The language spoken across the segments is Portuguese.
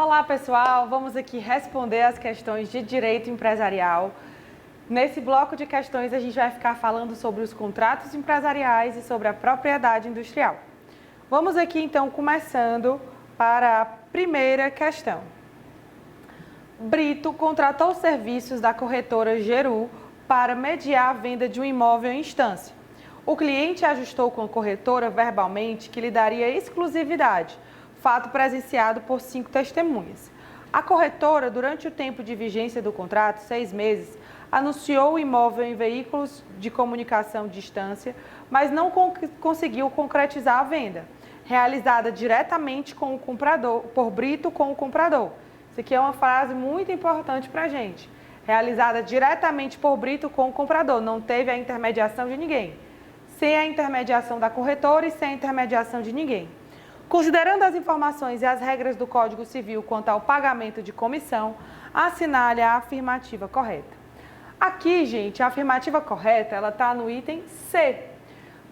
Olá pessoal, vamos aqui responder as questões de direito empresarial. Nesse bloco de questões a gente vai ficar falando sobre os contratos empresariais e sobre a propriedade industrial. Vamos aqui então começando para a primeira questão. Brito contratou os serviços da corretora Geru para mediar a venda de um imóvel em instância. O cliente ajustou com a corretora verbalmente que lhe daria exclusividade, fato presenciado por 5 testemunhas. A corretora, durante o tempo de vigência do contrato, 6 meses, anunciou o imóvel em veículos de comunicação de distância, mas não conseguiu concretizar a venda, realizada diretamente com o comprador, por Brito com o comprador. Isso aqui é uma frase muito importante para a gente. Realizada diretamente por Brito com o comprador, não teve a intermediação de ninguém. Sem a intermediação da corretora e sem a intermediação de ninguém. Considerando as informações e as regras do Código Civil quanto ao pagamento de comissão, assinale a afirmativa correta. Aqui, gente, a afirmativa correta, ela está no item C.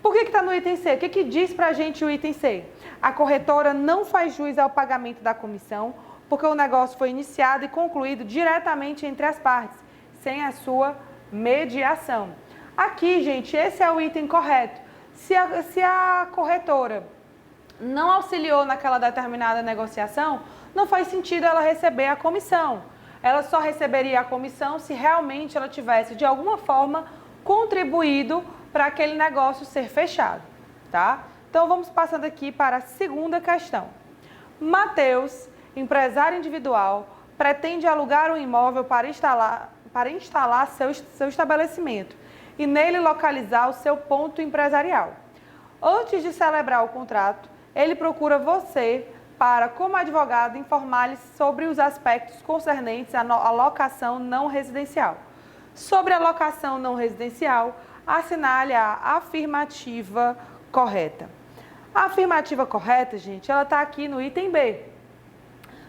Por que está no item C? O que diz para a gente o item C? A corretora não faz jus ao pagamento da comissão, porque o negócio foi iniciado e concluído diretamente entre as partes, sem a sua mediação. Aqui, gente, esse é o item correto. Se a corretora não auxiliou naquela determinada negociação, não faz sentido ela receber a comissão. Ela só receberia a comissão se realmente ela tivesse, de alguma forma, contribuído para aquele negócio ser fechado, tá? Então, vamos passando aqui para a segunda questão. Mateus, empresário individual, pretende alugar um imóvel para instalar seu estabelecimento e nele localizar o seu ponto empresarial. Antes de celebrar o contrato, ele procura você para, como advogado, informar-lhe sobre os aspectos concernentes à locação não residencial. Sobre a locação não residencial, assinale a afirmativa correta. A afirmativa correta, gente, ela está aqui no item B.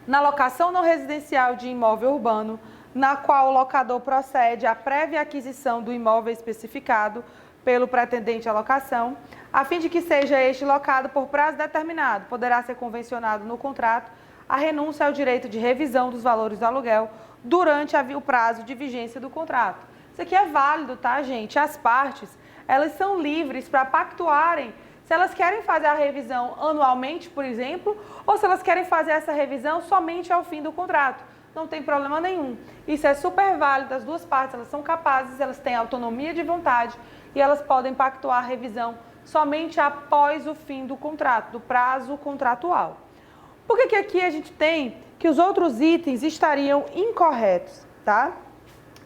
Na locação não residencial de imóvel urbano, na qual o locador procede à prévia aquisição do imóvel especificado pelo pretendente à locação, a fim de que seja este locado por prazo determinado, poderá ser convencionado no contrato a renúncia ao direito de revisão dos valores do aluguel durante o prazo de vigência do contrato. Isso aqui é válido, tá, gente? As partes, elas são livres para pactuarem se elas querem fazer a revisão anualmente, por exemplo, ou se elas querem fazer essa revisão somente ao fim do contrato. Não tem problema nenhum. Isso é super válido, as duas partes, elas são capazes, elas têm autonomia de vontade e elas podem pactuar a revisão somente após o fim do contrato, do prazo contratual. Por que aqui a gente tem que os outros itens estariam incorretos, tá?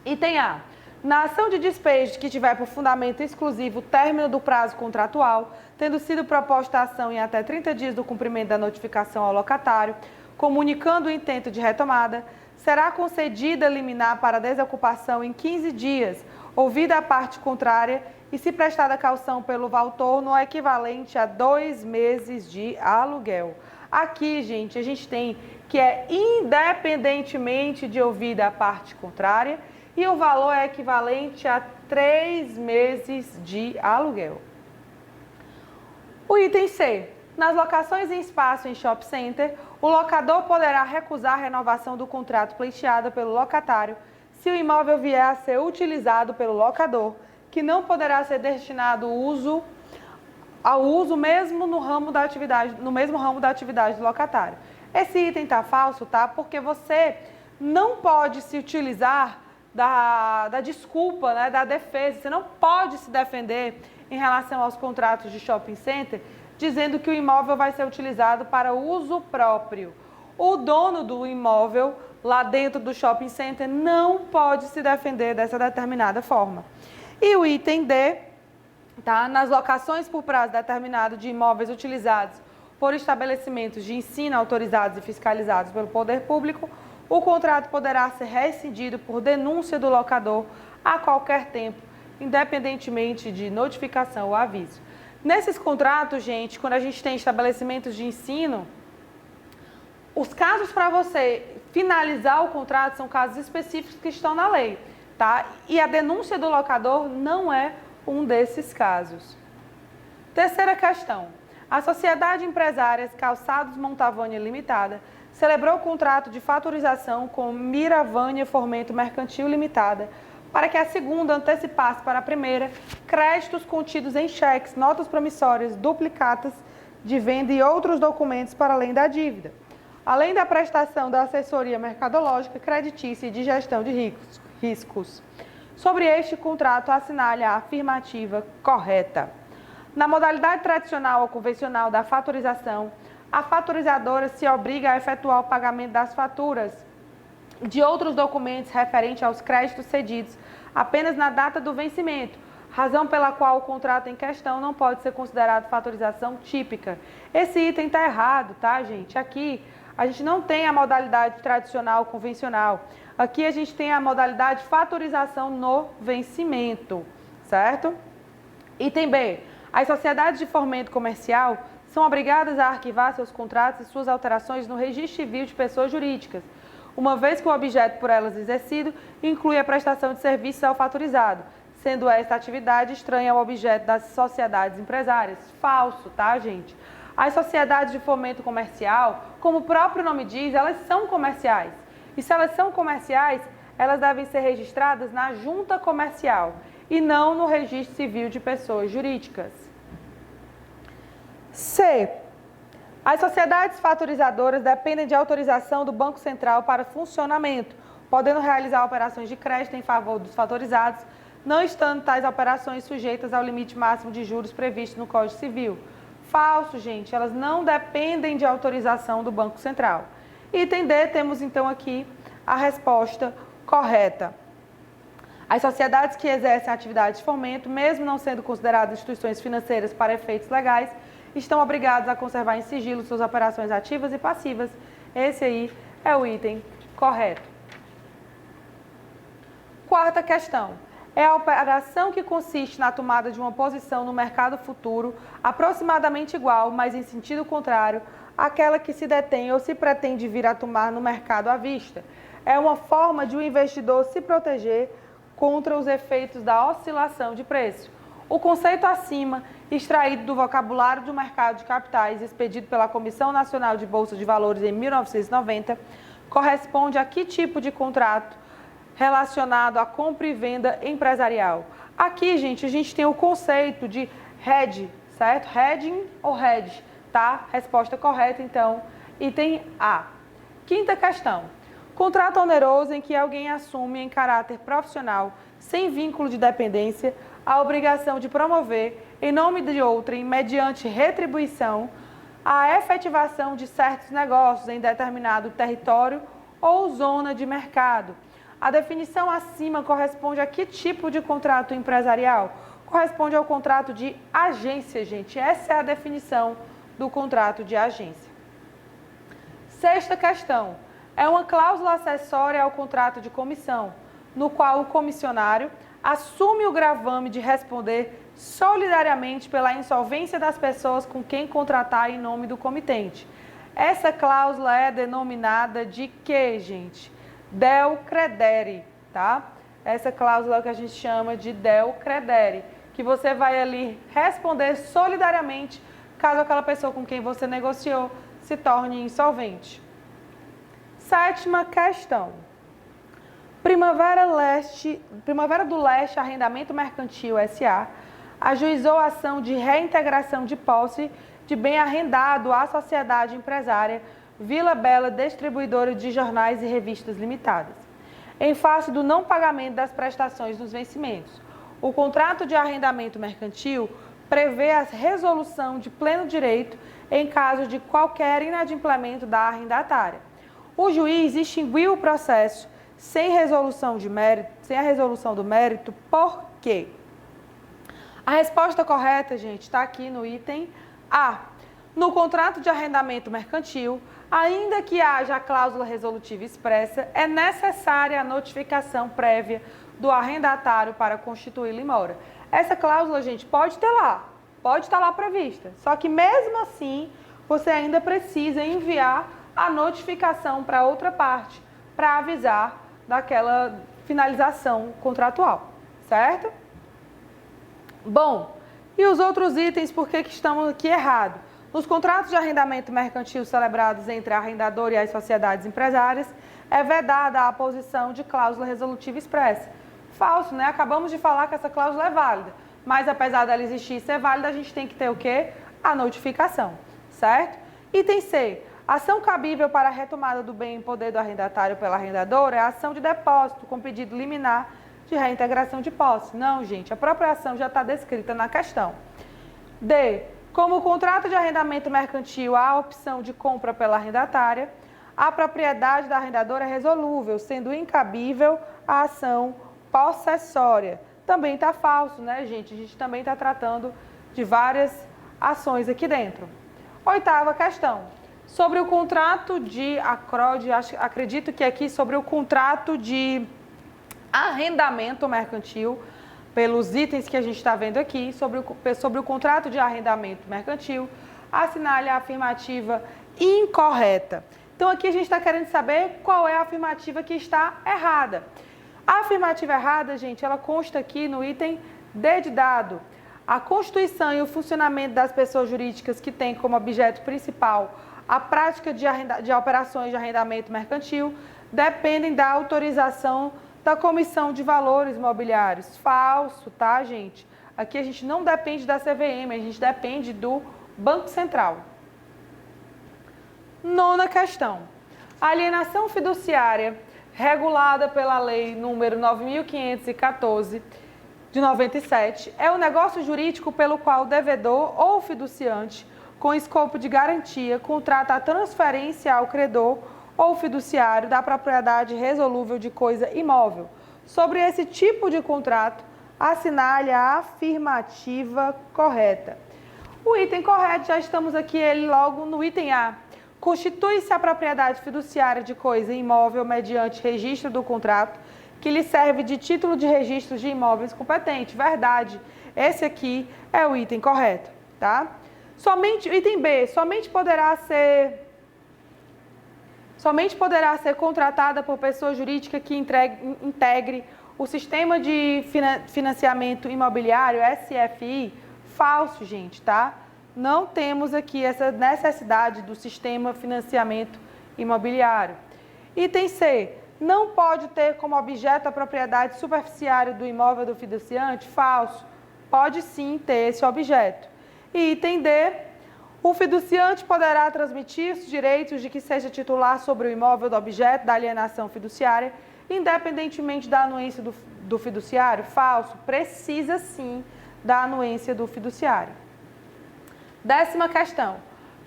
Item A. Na ação de despejo que tiver por fundamento exclusivo o término do prazo contratual, tendo sido proposta a ação em até 30 dias do cumprimento da notificação ao locatário, comunicando o intento de retomada, será concedida liminar para desocupação em 15 dias, ouvida a parte contrária e se prestada caução pelo valor no equivalente a 2 meses de aluguel. Aqui, gente, a gente tem que é independentemente de ouvida a parte contrária e o valor é equivalente a 3 meses de aluguel. O item C. Nas locações em espaço em shopping center, o locador poderá recusar a renovação do contrato pleiteado pelo locatário se o imóvel vier a ser utilizado pelo locador, que não poderá ser destinado ao uso mesmo no mesmo ramo da atividade do locatário. Esse item está falso, tá? Porque você não pode se utilizar da desculpa, né, da defesa, você não pode se defender em relação aos contratos de shopping center, dizendo que o imóvel vai ser utilizado para uso próprio. O dono do imóvel, lá dentro do shopping center, não pode se defender dessa determinada forma. E o item D, tá? Nas locações por prazo determinado de imóveis utilizados por estabelecimentos de ensino autorizados e fiscalizados pelo poder público, o contrato poderá ser rescindido por denúncia do locador a qualquer tempo, independentemente de notificação ou aviso. Nesses contratos, gente, quando a gente tem estabelecimentos de ensino, os casos para você finalizar o contrato são casos específicos que estão na lei, tá? E a denúncia do locador não é um desses casos. Terceira questão. A Sociedade Empresárias Calçados Montavânia Limitada celebrou o contrato de fatorização com Miravânia Fomento Mercantil Limitada, para que a segunda antecipasse para a primeira créditos contidos em cheques, notas promissórias, duplicatas de venda e outros documentos para além da dívida, além da prestação da assessoria mercadológica, creditícia e de gestão de riscos. Sobre este contrato, assinale a afirmativa correta. Na modalidade tradicional ou convencional da fatorização, a fatorizadora se obriga a efetuar o pagamento das faturas de outros documentos referentes aos créditos cedidos apenas na data do vencimento, razão pela qual o contrato em questão não pode ser considerado fatorização típica. Esse item está errado, tá, gente? Aqui a gente não tem a modalidade tradicional convencional. Aqui a gente tem a modalidade fatorização no vencimento, certo? Item B. As sociedades de fomento comercial são obrigadas a arquivar seus contratos e suas alterações no registro civil de pessoas jurídicas, uma vez que o objeto por elas exercido inclui a prestação de serviços ao fatorizado, sendo esta atividade estranha ao objeto das sociedades empresárias. Falso, tá, gente? As sociedades de fomento comercial, como o próprio nome diz, elas são comerciais. E se elas são comerciais, elas devem ser registradas na junta comercial e não no registro civil de pessoas jurídicas. C. As sociedades fatorizadoras dependem de autorização do Banco Central para funcionamento, podendo realizar operações de crédito em favor dos fatorizados, não estando tais operações sujeitas ao limite máximo de juros previsto no Código Civil. Falso, gente, elas não dependem de autorização do Banco Central. Item D, temos então aqui a resposta correta. As sociedades que exercem atividade de fomento, mesmo não sendo consideradas instituições financeiras para efeitos legais, estão obrigadas a conservar em sigilo suas operações ativas e passivas. Esse aí é o item correto. Quarta questão. É a operação que consiste na tomada de uma posição no mercado futuro aproximadamente igual, mas em sentido contrário, àquela que se detém ou se pretende vir a tomar no mercado à vista. É uma forma de o investidor se proteger contra os efeitos da oscilação de preço. O conceito acima, extraído do vocabulário do mercado de capitais, expedido pela Comissão Nacional de Bolsa de Valores em 1990, corresponde a que tipo de contrato relacionado à compra e venda empresarial? Aqui, gente, a gente tem o conceito de hedge, certo? Hedging ou hedge, tá? Resposta correta, então, item A. Quinta questão. Contrato oneroso em que alguém assume em caráter profissional, sem vínculo de dependência, a obrigação de promover, em nome de outrem, mediante retribuição, a efetivação de certos negócios em determinado território ou zona de mercado. A definição acima corresponde a que tipo de contrato empresarial? Corresponde ao contrato de agência, gente. Essa é a definição do contrato de agência. Sexta questão. É uma cláusula acessória ao contrato de comissão, no qual o comissionário assume o gravame de responder solidariamente pela insolvência das pessoas com quem contratar em nome do comitente. Essa cláusula é denominada de quê, gente? Del credere, tá? Essa cláusula é o que a gente chama de del credere, que você vai ali responder solidariamente caso aquela pessoa com quem você negociou se torne insolvente. Sétima questão. Primavera do Leste Arrendamento Mercantil S.A. ajuizou a ação de reintegração de posse de bem arrendado à sociedade empresária Vila Bela Distribuidora de Jornais e Revistas Limitadas, em face do não pagamento das prestações nos vencimentos. O contrato de arrendamento mercantil prevê a resolução de pleno direito em caso de qualquer inadimplemento da arrendatária. O juiz extinguiu o processo sem a resolução do mérito, por quê? A resposta correta, gente, está aqui no item A. No contrato de arrendamento mercantil, ainda que haja a cláusula resolutiva expressa, é necessária a notificação prévia do arrendatário para constituí-lo em mora. Essa cláusula, gente, pode estar lá prevista, só que mesmo assim, você ainda precisa enviar a notificação para outra parte, para avisar daquela finalização contratual, certo? Bom, e os outros itens, por que estamos aqui errados? Nos contratos de arrendamento mercantil celebrados entre arrendador e as sociedades empresárias, é vedada a posição de cláusula resolutiva expressa. Falso, né? Acabamos de falar que essa cláusula é válida, mas apesar dela existir e ser válida, a gente tem que ter o quê? A notificação, certo? Item C. Ação cabível para a retomada do bem em poder do arrendatário pela arrendadora é a ação de depósito com pedido liminar de reintegração de posse. Não, gente, a própria ação já está descrita na questão. D. Como o contrato de arrendamento mercantil há a opção de compra pela arrendatária, a propriedade da arrendadora é resolúvel, sendo incabível a ação possessória. Também está falso, né, gente? A gente também está tratando de várias ações aqui dentro. Oitava questão. Sobre o contrato de acrode, acredito que aqui sobre o contrato de arrendamento mercantil, pelos itens que a gente está vendo aqui, sobre o contrato de arrendamento mercantil, assinale a afirmativa incorreta. Então, aqui a gente está querendo saber qual é a afirmativa que está errada. A afirmativa errada, gente, ela consta aqui no item D de dado. A constituição e o funcionamento das pessoas jurídicas que têm como objeto principal a prática de operações de arrendamento mercantil dependem da autorização da Comissão de Valores Mobiliários. Falso, tá, gente? Aqui a gente não depende da CVM, a gente depende do Banco Central. Nona questão. A alienação fiduciária regulada pela Lei número 9.514 de 97 é o negócio jurídico pelo qual o devedor ou fiduciante, com escopo de garantia, contrata a transferência ao credor ou fiduciário da propriedade resolúvel de coisa imóvel. Sobre esse tipo de contrato, assinale a afirmativa correta. O item correto, já estamos aqui ele logo no item A. Constitui-se a propriedade fiduciária de coisa imóvel mediante registro do contrato, que lhe serve de título de registro de imóveis competente. Verdade, esse aqui é o item correto, tá? Item B, somente poderá ser contratada por pessoa jurídica que integre o Sistema de Financiamento Imobiliário, SFI. Falso, gente, tá? Não temos aqui essa necessidade do Sistema de Financiamento Imobiliário. Item C, não pode ter como objeto a propriedade superficiária do imóvel do fiduciante. Falso, pode sim ter esse objeto. E item D, o fiduciante poderá transmitir os direitos de que seja titular sobre o imóvel do objeto da alienação fiduciária, independentemente da anuência do fiduciário? Falso, precisa sim da anuência do fiduciário. 10ª questão.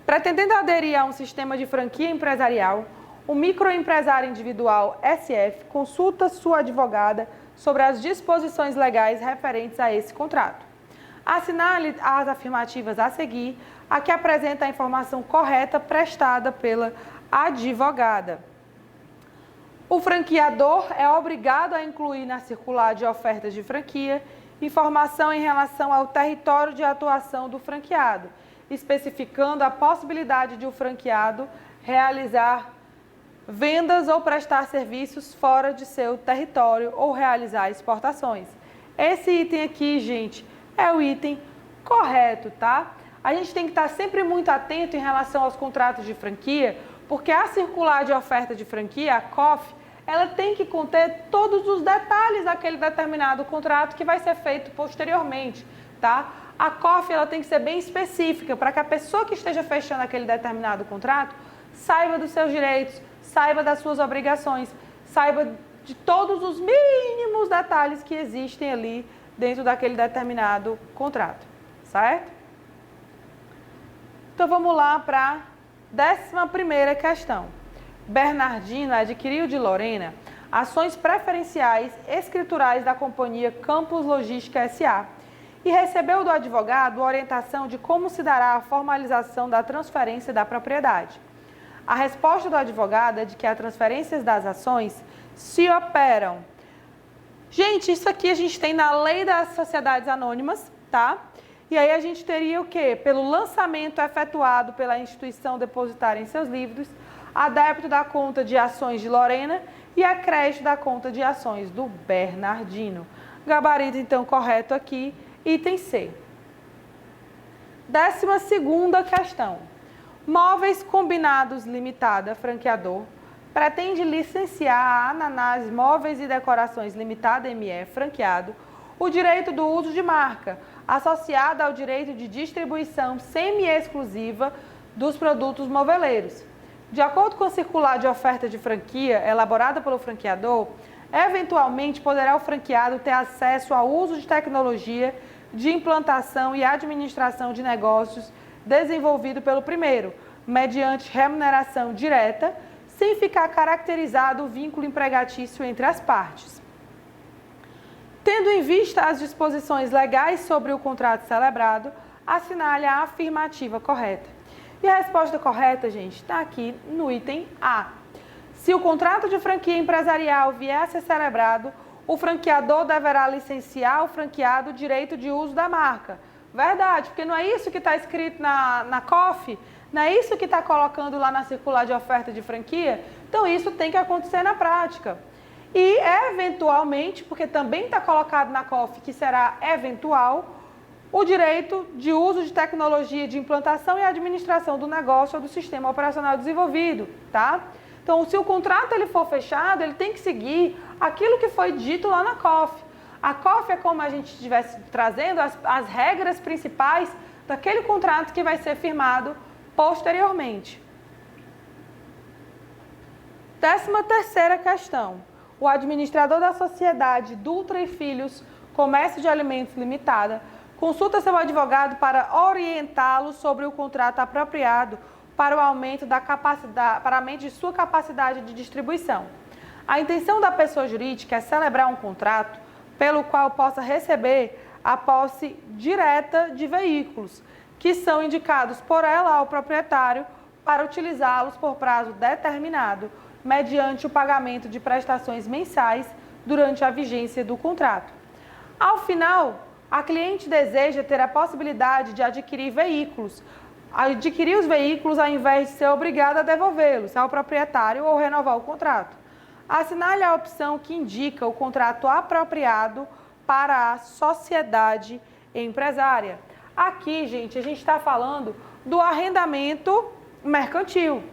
Pretendendo aderir a um sistema de franquia empresarial, o microempresário individual SF consulta sua advogada sobre as disposições legais referentes a esse contrato. Assinale as afirmativas a seguir, a que apresenta a informação correta prestada pela advogada. O franqueador é obrigado a incluir na circular de ofertas de franquia informação em relação ao território de atuação do franqueado, especificando a possibilidade de o franqueado realizar vendas ou prestar serviços fora de seu território ou realizar exportações. Esse item aqui, gente, é o item correto, tá? A gente tem que estar sempre muito atento em relação aos contratos de franquia, porque a circular de oferta de franquia, a COF, ela tem que conter todos os detalhes daquele determinado contrato que vai ser feito posteriormente, tá? A COF, ela tem que ser bem específica para que a pessoa que esteja fechando aquele determinado contrato saiba dos seus direitos, saiba das suas obrigações, saiba de todos os mínimos detalhes que existem ali dentro daquele determinado contrato, certo? Então, vamos lá para a 11ª questão. Bernardino adquiriu de Lorena ações preferenciais escriturais da companhia Campos Logística S.A. e recebeu do advogado orientação de como se dará a formalização da transferência da propriedade. A resposta do advogado é de que as transferências das ações se operam. Gente, isso aqui a gente tem na Lei das Sociedades Anônimas, tá? E aí a gente teria o quê? Pelo lançamento efetuado pela instituição depositária em seus livros, a débito da conta de ações de Lorena e a crédito da conta de ações do Bernardino. Gabarito, então, correto aqui, item C. 12ª questão. Móveis Combinados Limitada, franqueador, pretende licenciar a Ananás Móveis e Decorações Limitada, ME, franqueado, o direito do uso de marca, associado ao direito de distribuição semi-exclusiva dos produtos moveleiros. De acordo com a circular de oferta de franquia elaborada pelo franqueador, eventualmente poderá o franqueado ter acesso ao uso de tecnologia de implantação e administração de negócios desenvolvido pelo primeiro, mediante remuneração direta, sem ficar caracterizado o vínculo empregatício entre as partes. Tendo em vista as disposições legais sobre o contrato celebrado, assinale a afirmativa correta. E a resposta correta, gente, está aqui no item A. Se o contrato de franquia empresarial vier a ser celebrado, o franqueador deverá licenciar ao franqueado o direito de uso da marca. Verdade, porque não é isso que está escrito na COF? Não é isso que está colocando lá na circular de oferta de franquia? Então, isso tem que acontecer na prática. E, eventualmente, porque também está colocado na COF que será eventual, o direito de uso de tecnologia de implantação e administração do negócio ou do sistema operacional desenvolvido, tá? Então, se o contrato ele for fechado, ele tem que seguir aquilo que foi dito lá na COF. A COF é como a gente estivesse trazendo as regras principais daquele contrato que vai ser firmado posteriormente. 13ª questão. O administrador da sociedade Dutra e Filhos Comércio de Alimentos Limitada consulta seu advogado para orientá-lo sobre o contrato apropriado para o aumento de sua capacidade de distribuição. A intenção da pessoa jurídica é celebrar um contrato pelo qual possa receber a posse direta de veículos, que são indicados por ela ao proprietário para utilizá-los por prazo determinado, mediante o pagamento de prestações mensais durante a vigência do contrato. Ao final, a cliente deseja ter a possibilidade de adquirir os veículos ao invés de ser obrigada a devolvê-los ao proprietário ou renovar o contrato. Assinale a opção que indica o contrato apropriado para a sociedade empresária. Aqui, gente, a gente está falando do arrendamento mercantil.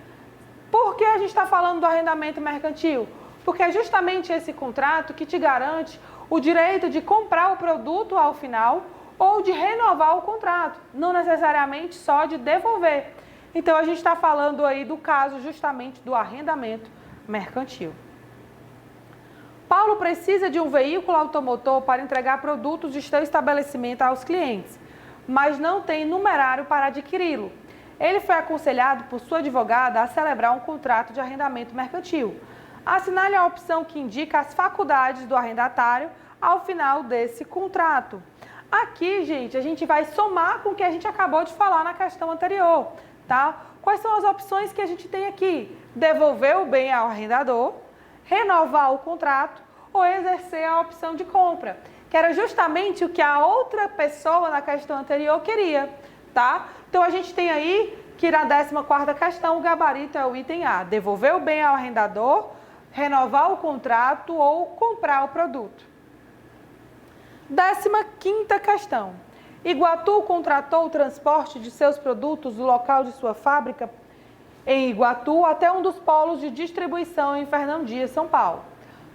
Por que a gente está falando do arrendamento mercantil? Porque é justamente esse contrato que te garante o direito de comprar o produto ao final ou de renovar o contrato, não necessariamente só de devolver. Então, a gente está falando aí do caso justamente do arrendamento mercantil. Paulo precisa de um veículo automotor para entregar produtos de seu estabelecimento aos clientes, mas não tem numerário para adquiri-lo. Ele foi aconselhado por sua advogada a celebrar um contrato de arrendamento mercantil. Assinale a opção que indica as faculdades do arrendatário ao final desse contrato. Aqui, gente, a gente vai somar com o que a gente acabou de falar na questão anterior, tá? Quais são as opções que a gente tem aqui? Devolver o bem ao arrendador, renovar o contrato ou exercer a opção de compra, que era justamente o que a outra pessoa na questão anterior queria, tá? Então, a gente tem aí que na 14ª questão o gabarito é o item A, devolver o bem ao arrendador, renovar o contrato ou comprar o produto. 15ª questão. Iguatu contratou o transporte de seus produtos do local de sua fábrica em Iguatu até um dos polos de distribuição em Fernão Dias, São Paulo.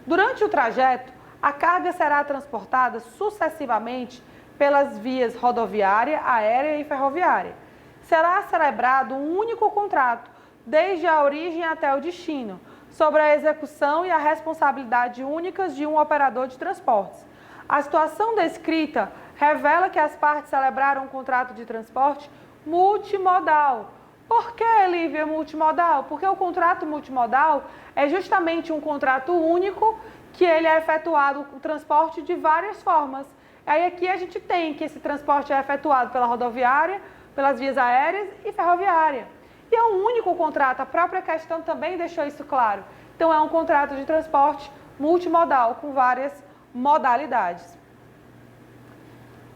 Durante o trajeto, a carga será transportada sucessivamente pelas vias rodoviária, aérea e ferroviária. Será celebrado um único contrato, desde a origem até o destino, sobre a execução e a responsabilidade únicas de um operador de transportes. A situação descrita revela que as partes celebraram um contrato de transporte multimodal. Por que, Lívia, multimodal? Porque o contrato multimodal é justamente um contrato único que ele é efetuado o transporte de várias formas. Aí aqui a gente tem que esse transporte é efetuado pela rodoviária, pelas vias aéreas e ferroviária. E é um único contrato, a própria questão também deixou isso claro. Então é um contrato de transporte multimodal com várias modalidades.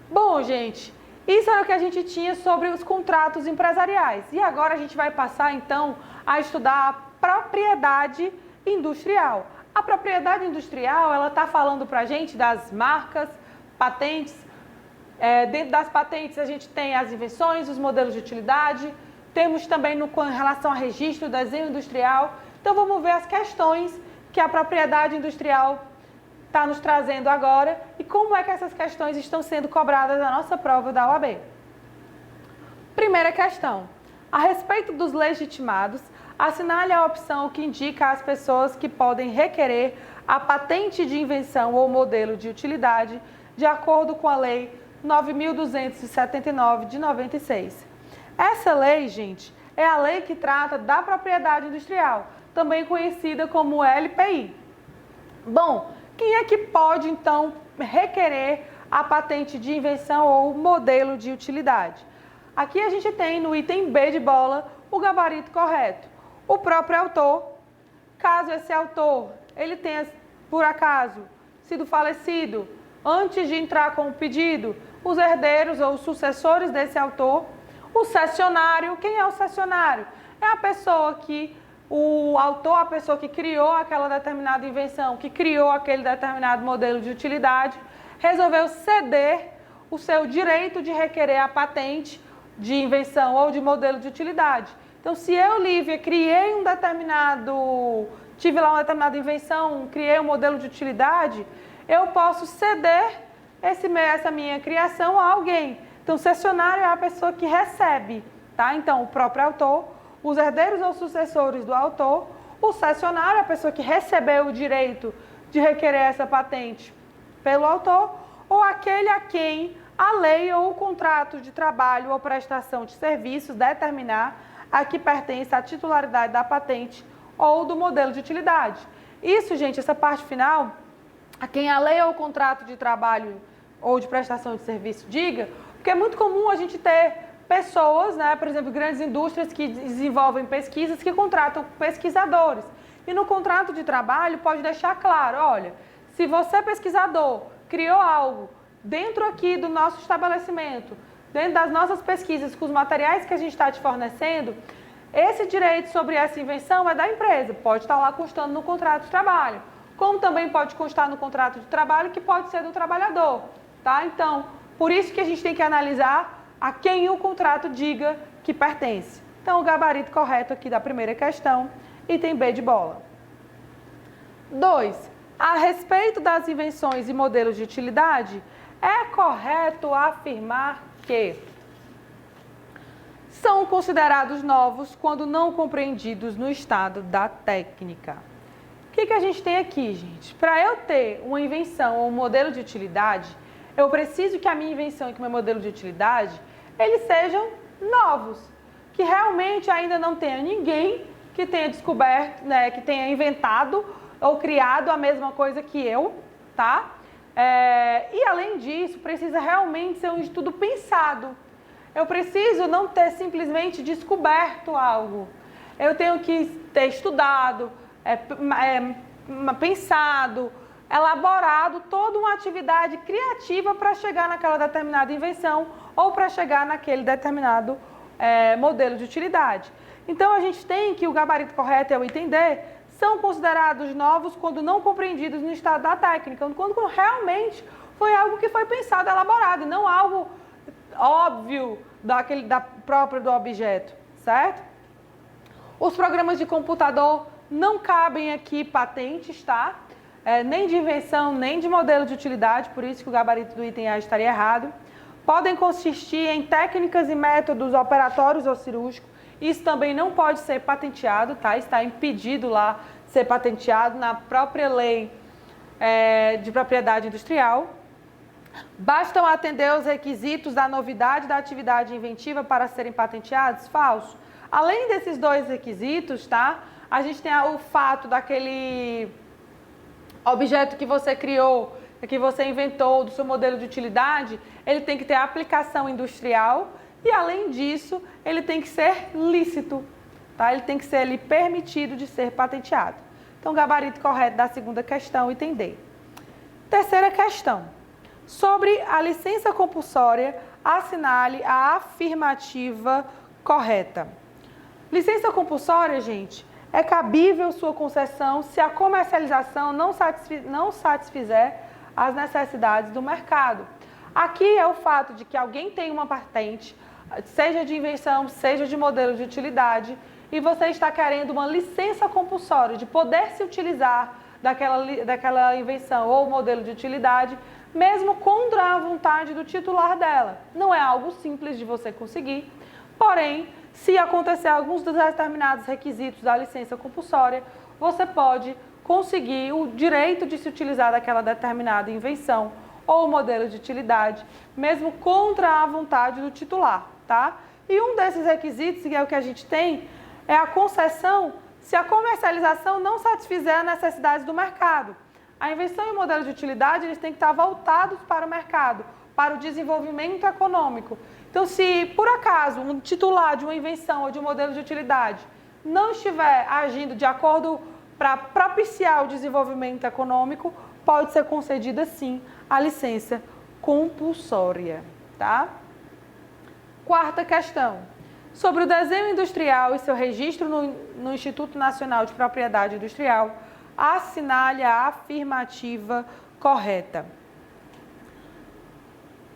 Bom, gente, isso era o que a gente tinha sobre os contratos empresariais. E agora a gente vai passar, então, a estudar a propriedade industrial. A propriedade industrial, ela está falando para a gente das marcas, patentes, Dentro das patentes a gente tem as invenções, os modelos de utilidade, temos também com relação a registro, desenho industrial. Então vamos ver as questões que a propriedade industrial está nos trazendo agora e como é que essas questões estão sendo cobradas na nossa prova da OAB. Primeira questão. A respeito dos legitimados, assinale a opção que indica as pessoas que podem requerer a patente de invenção ou modelo de utilidade de acordo com a Lei 9.279 de 96. Essa lei, gente, é a lei que trata da propriedade industrial, também conhecida como LPI. Bom, quem é que pode, então, requerer a patente de invenção ou modelo de utilidade? Aqui a gente tem no item B de bola o gabarito correto. O próprio autor, caso esse autor ele tenha, por acaso, sido falecido antes de entrar com o pedido, os herdeiros ou os sucessores desse autor, o cessionário. Quem é o cessionário? É a pessoa que o autor, a pessoa que criou aquela determinada invenção, que criou aquele determinado modelo de utilidade, resolveu ceder o seu direito de requerer a patente de invenção ou de modelo de utilidade. Então, se eu, Lívia, criei tive lá uma determinada invenção, criei um modelo de utilidade, eu posso ceder essa minha criação a alguém. Então, o cessionário é a pessoa que recebe, tá? Então, o próprio autor, os herdeiros ou sucessores do autor, o cessionário é a pessoa que recebeu o direito de requerer essa patente pelo autor, ou aquele a quem a lei ou o contrato de trabalho ou prestação de serviços determinar a que pertence a titularidade da patente ou do modelo de utilidade. Isso, gente, essa parte final, a quem a lei ou o contrato de trabalho ou de prestação de serviço diga, porque é muito comum a gente ter pessoas, né, por exemplo, grandes indústrias que desenvolvem pesquisas que contratam pesquisadores. E no contrato de trabalho pode deixar claro, olha, se você pesquisador criou algo dentro aqui do nosso estabelecimento, dentro das nossas pesquisas, com os materiais que a gente está te fornecendo, esse direito sobre essa invenção é da empresa, pode estar lá constando no contrato de trabalho, como também pode constar no contrato de trabalho que pode ser do trabalhador, tá? Então, por isso que a gente tem que analisar a quem o contrato diga que pertence. Então, o gabarito correto aqui da primeira questão, item B de bola. 2. A respeito das invenções e modelos de utilidade, é correto afirmar que são considerados novos quando não compreendidos no estado da técnica. O que a gente tem aqui, gente? Para eu ter uma invenção ou um modelo de utilidade, eu preciso que a minha invenção e que o meu modelo de utilidade, eles sejam novos, que realmente ainda não tenha ninguém que tenha descoberto, né, que tenha inventado ou criado a mesma coisa que eu, tá? E além disso, precisa realmente ser um estudo pensado. Eu preciso não ter simplesmente descoberto algo. Eu tenho que ter estudado, pensado, elaborado toda uma atividade criativa para chegar naquela determinada invenção ou para chegar naquele determinado modelo de utilidade. Então, a gente tem que o gabarito correto é o item D, são considerados novos quando não compreendidos no estado da técnica, quando realmente foi algo que foi pensado, elaborado, e não algo óbvio próprio do objeto, certo? Os programas de computador não cabem aqui patentes, tá? Nem de invenção, nem de modelo de utilidade, por isso que o gabarito do item A estaria errado. Podem consistir em técnicas e métodos operatórios ou cirúrgicos. Isso também não pode ser patenteado, tá? Está impedido lá ser patenteado na própria lei de propriedade industrial. Bastam atender os requisitos da novidade da atividade inventiva para serem patenteados? Falso. Além desses dois requisitos, tá? A gente tem o fato daquele objeto que você criou, que você inventou, do seu modelo de utilidade, ele tem que ter aplicação industrial. E, além disso, ele tem que ser lícito, tá? Ele tem que ser ali permitido de ser patenteado. Então, o gabarito correto da segunda questão, item D. Terceira questão. Sobre a licença compulsória, assinale a afirmativa correta. Licença compulsória, gente, é cabível sua concessão se a comercialização não satisfizer as necessidades do mercado. Aqui é o fato de que alguém tem uma patente, seja de invenção, seja de modelo de utilidade, e você está querendo uma licença compulsória de poder se utilizar daquela invenção ou modelo de utilidade, mesmo contra a vontade do titular dela. Não é algo simples de você conseguir, porém, se acontecer alguns dos determinados requisitos da licença compulsória, você pode conseguir o direito de se utilizar daquela determinada invenção ou modelo de utilidade, mesmo contra a vontade do titular, tá? E um desses requisitos, que é o que a gente tem, é a concessão se a comercialização não satisfizer as necessidades do mercado. A invenção e o modelo de utilidade, eles têm que estar voltados para o mercado, para o desenvolvimento econômico. Então, se por acaso um titular de uma invenção ou de um modelo de utilidade não estiver agindo de acordo para propiciar o desenvolvimento econômico, pode ser concedida sim a licença compulsória, tá? Quarta questão. Sobre o desenho industrial e seu registro no Instituto Nacional de Propriedade Industrial, assinale a afirmativa correta.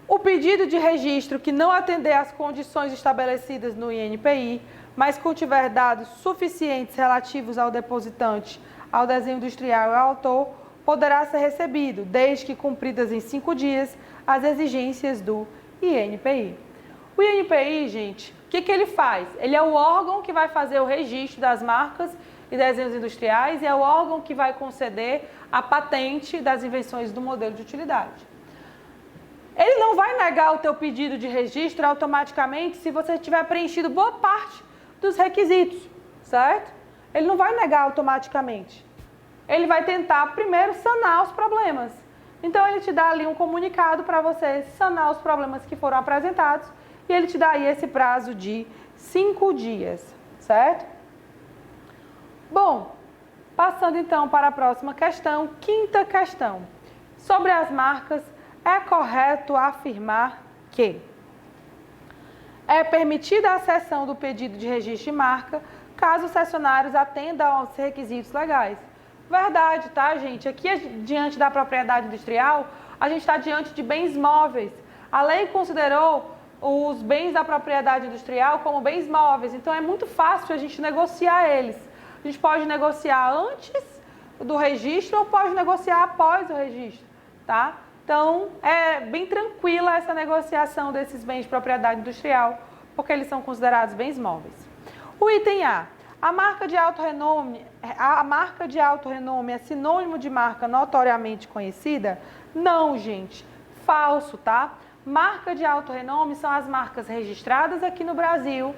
O pedido de registro que não atender às condições estabelecidas no INPI, mas contiver dados suficientes relativos ao depositante, ao desenho industrial e ao autor, poderá ser recebido, desde que cumpridas em 5 dias as exigências do INPI. O INPI, gente, o que ele faz? Ele é o órgão que vai fazer o registro das marcas e desenhos industriais e é o órgão que vai conceder a patente das invenções do modelo de utilidade. Ele não vai negar o teu pedido de registro automaticamente se você tiver preenchido boa parte dos requisitos, certo? Ele não vai negar automaticamente. Ele vai tentar primeiro sanar os problemas. Então, ele te dá ali um comunicado para você sanar os problemas que foram apresentados e ele te dá aí esse prazo de 5 dias, certo? Bom, passando então para a próxima questão, quinta questão. Sobre as marcas, é correto afirmar que é permitida a cessão do pedido de registro de marca caso os cessionários atendam aos requisitos legais. Verdade, tá, gente? Aqui, diante da propriedade industrial, a gente está diante de bens móveis. A lei considerou os bens da propriedade industrial como bens móveis, então é muito fácil a gente negociar eles. A gente pode negociar antes do registro ou pode negociar após o registro, tá? Então, é bem tranquila essa negociação desses bens de propriedade industrial, porque eles são considerados bens móveis. O item A. A marca de alto renome é sinônimo de marca notoriamente conhecida? Não, gente. Falso, tá? Marca de alto renome são as marcas registradas aqui no Brasil,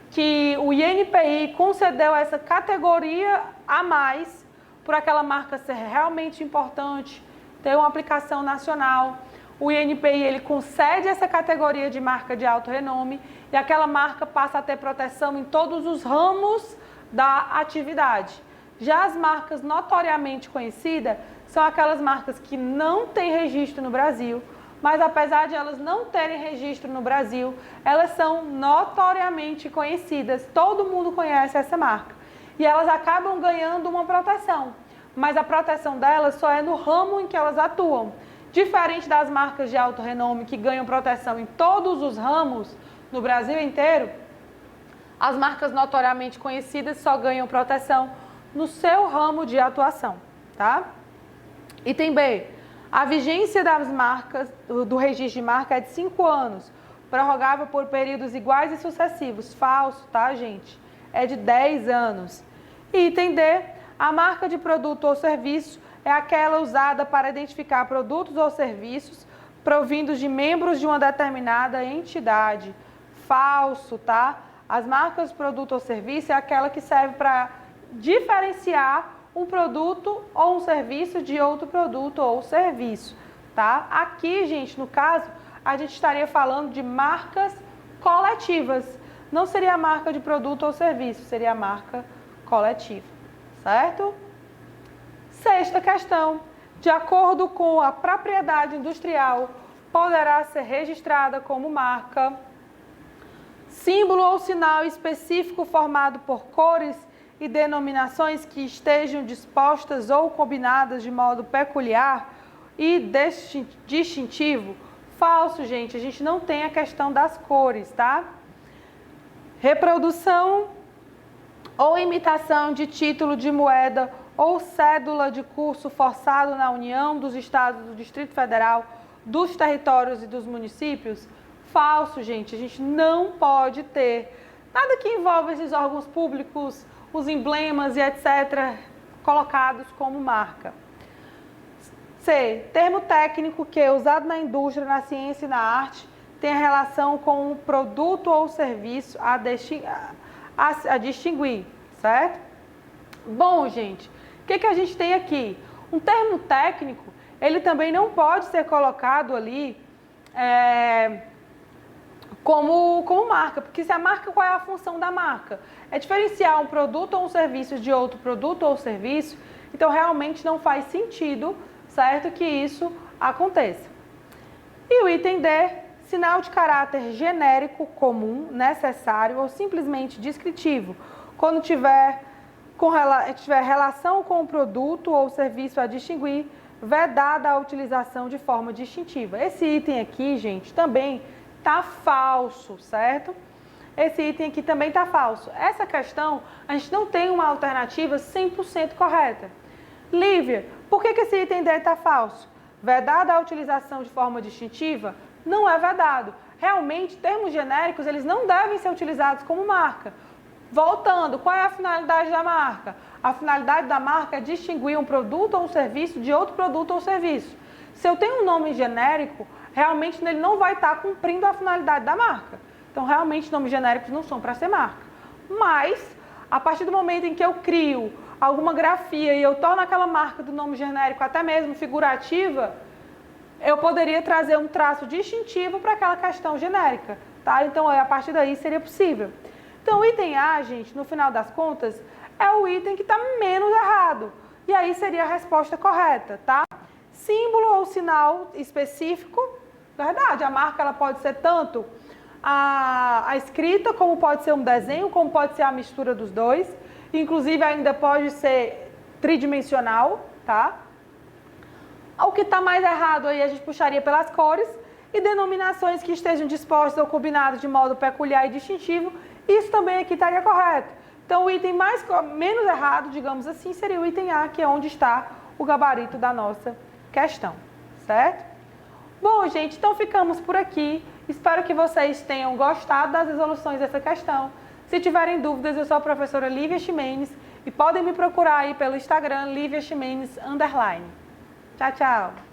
que o INPI concedeu essa categoria a mais por aquela marca ser realmente importante, ter uma aplicação nacional. O INPI ele concede essa categoria de marca de alto renome e aquela marca passa a ter proteção em todos os ramos da atividade. Já as marcas notoriamente conhecidas são aquelas marcas que não têm registro no Brasil, mas apesar de elas não terem registro no Brasil, elas são notoriamente conhecidas, todo mundo conhece essa marca. E elas acabam ganhando uma proteção, mas a proteção delas só é no ramo em que elas atuam. Diferente das marcas de alto renome que ganham proteção em todos os ramos no Brasil inteiro, as marcas notoriamente conhecidas só ganham proteção no seu ramo de atuação, tá? Item B. A vigência das marcas, do registro de marca é de 5 anos, prorrogável por períodos iguais e sucessivos. Falso, tá, gente? É de 10 anos. Item D. A marca de produto ou serviço é aquela usada para identificar produtos ou serviços provindos de membros de uma determinada entidade. Falso, tá? As marcas de produto ou serviço é aquela que serve para diferenciar um produto ou um serviço de outro produto ou serviço, tá? Aqui, gente, no caso, a gente estaria falando de marcas coletivas. Não seria a marca de produto ou serviço, seria a marca coletiva, certo? Sexta questão. De acordo com a propriedade industrial, poderá ser registrada como marca símbolo ou sinal específico formado por cores e denominações que estejam dispostas ou combinadas de modo peculiar e distintivo, Falso, gente, a gente não tem a questão das cores, tá? Reprodução ou imitação de título de moeda ou cédula de curso forçado na União, dos Estados, do Distrito Federal, dos territórios e dos municípios? Falso, gente, a gente não pode ter nada que envolva esses órgãos públicos, os emblemas e etc., colocados como marca. C. Termo técnico que é usado na indústria, na ciência e na arte tem relação com o produto ou serviço a distinguir, certo? Bom, gente, o que a gente tem aqui? Um termo técnico, ele também não pode ser colocado ali como marca, porque se a marca, qual é a função da marca? É diferenciar um produto ou um serviço de outro produto ou serviço, então realmente não faz sentido, certo, que isso aconteça. E o item D, sinal de caráter genérico, comum, necessário ou simplesmente descritivo, quando tiver relação com o produto ou serviço a distinguir, vedada a utilização de forma distintiva. Esse item aqui, gente, também está falso, certo? Esse item aqui também está falso. Essa questão, a gente não tem uma alternativa 100% correta. Lívia, por que esse item D está falso? Vedada a utilização de forma distintiva? Não é vedado. Realmente, termos genéricos, eles não devem ser utilizados como marca. Voltando, qual é a finalidade da marca? A finalidade da marca é distinguir um produto ou um serviço de outro produto ou serviço. Se eu tenho um nome genérico, realmente ele não vai estar cumprindo a finalidade da marca. Então, realmente, nomes genéricos não são para ser marca. Mas, a partir do momento em que eu crio alguma grafia e eu torno aquela marca do nome genérico até mesmo figurativa, eu poderia trazer um traço distintivo para aquela questão genérica, tá? Então, a partir daí seria possível. Então, o item A, gente, no final das contas, é o item que está menos errado. E aí seria a resposta correta, tá? Símbolo ou sinal específico, verdade, a marca ela pode ser tanto a escrita, como pode ser um desenho, como pode ser a mistura dos dois. Inclusive, ainda pode ser tridimensional, tá? O que está mais errado aí a gente puxaria pelas cores e denominações que estejam dispostas ou combinadas de modo peculiar e distintivo. Isso também aqui estaria correto. Então, o item menos errado, digamos assim, seria o item A, que é onde está o gabarito da nossa questão, certo? Bom, gente, então ficamos por aqui. Espero que vocês tenham gostado das resoluções dessa questão. Se tiverem dúvidas, eu sou a professora Lívia Ximenes e podem me procurar aí pelo Instagram, Lívia Ximenes _. Tchau, tchau!